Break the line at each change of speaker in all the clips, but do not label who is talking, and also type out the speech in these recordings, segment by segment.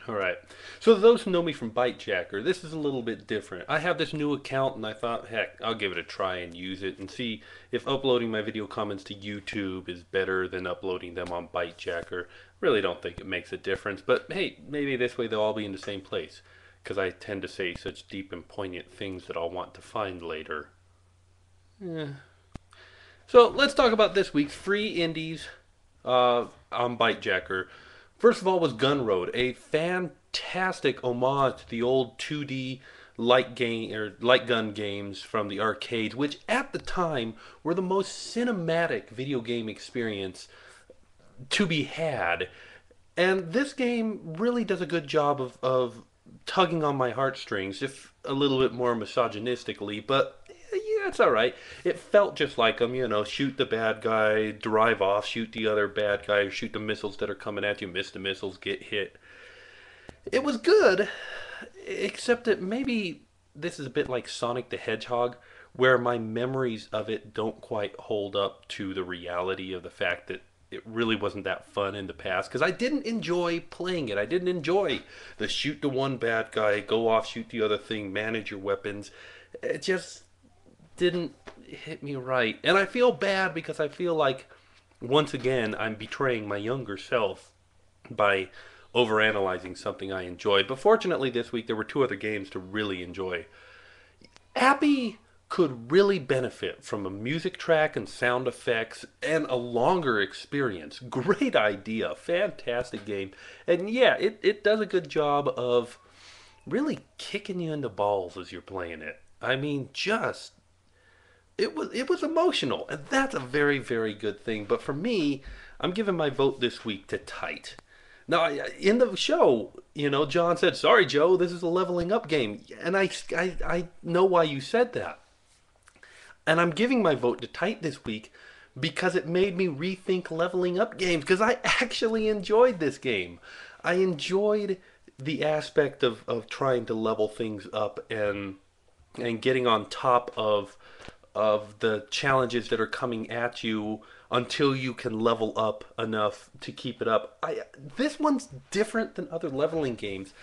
All right. So those who know me from Bytejacker, this is a little bit different. I have this new account and I thought, heck, I'll give it a try and use it and see if uploading my video comments to YouTube is better than uploading them on Bytejacker. Really don't think it makes a difference, but hey, maybe this way they'll all be in the same place because I tend to say such deep and poignant things that I'll want to find later. Yeah. So let's talk about this week's free indies on Bytejacker. First of all was Gunroad, a fantastic homage to the old 2D light gun games from the arcades, which at the time were the most cinematic video game experience to be had. And this game really does a good job of tugging on my heartstrings, if a little bit more misogynistically, but yeah, it's all right. It felt just like them, shoot the bad guy, drive off, shoot the other bad guy, shoot the missiles that are coming at you, miss the missiles, get hit. It was good, except that maybe this is a bit like Sonic the Hedgehog, where my memories of it don't quite hold up to the reality of the fact that it really wasn't that fun in the past because I didn't enjoy playing it. I didn't enjoy the shoot the one bad guy, go off, shoot the other thing, manage your weapons. It just didn't hit me right. And I feel bad because I feel like once again I'm betraying my younger self by overanalyzing something I enjoyed. But fortunately this week there were two other games to really enjoy. Appy could really benefit from a music track and sound effects and a longer experience. Great idea. Fantastic game. And yeah, it does a good job of really kicking you in the balls as you're playing it. I mean, just it was emotional, and that's a very very good thing. But for me, I'm giving my vote this week to Tight. Now, in the show, John said, "Sorry, Joe, this is a leveling up game," and I know why you said that. And I'm giving my vote to Tight this week because it made me rethink leveling up games because I actually enjoyed this game. I enjoyed the aspect of trying to level things up and getting on top of the challenges that are coming at you until you can level up enough to keep it up. This one's different than other leveling games,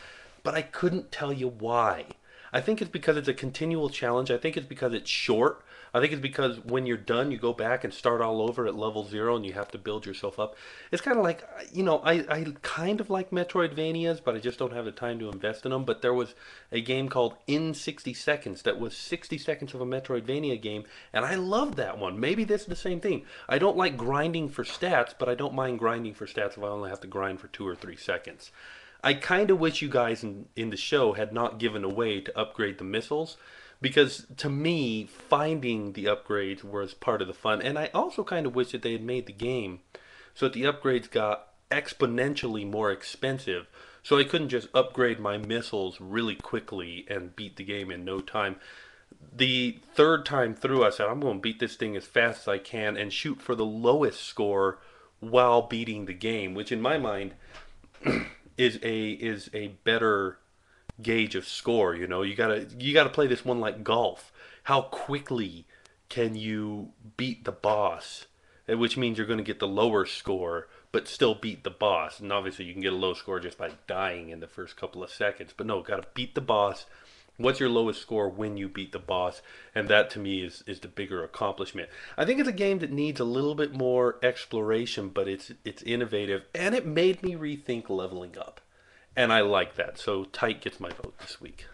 but I couldn't tell you why. I think it's because it's a continual challenge. I think it's because it's short. I think it's because when you're done, you go back and start all over at level 0 and you have to build yourself up. It's kind of like, I kind of like Metroidvanias, but I just don't have the time to invest in them. But there was a game called In 60 Seconds that was 60 seconds of a Metroidvania game, and I loved that one. Maybe this is the same thing. I don't like grinding for stats, but I don't mind grinding for stats if I only have to grind for 2 or 3 seconds. I kind of wish you guys in the show had not given away to upgrade the missiles because to me, finding the upgrades was part of the fun. And I also kind of wish that they had made the game so that the upgrades got exponentially more expensive so I couldn't just upgrade my missiles really quickly and beat the game in no time. The third time through, I said, I'm going to beat this thing as fast as I can and shoot for the lowest score while beating the game, which in my mind is a better gauge of score. You gotta play this one like golf. How quickly can you beat the boss? Which means you're going to get the lower score, but still beat the boss. And obviously, you can get a low score just by dying in the first couple of seconds. But no, got to beat the boss. What's your lowest score when you beat the boss? And that to me is the bigger accomplishment. I think it's a game that needs a little bit more exploration, but it's innovative and it made me rethink leveling up. And I like that. So Tight gets my vote this week.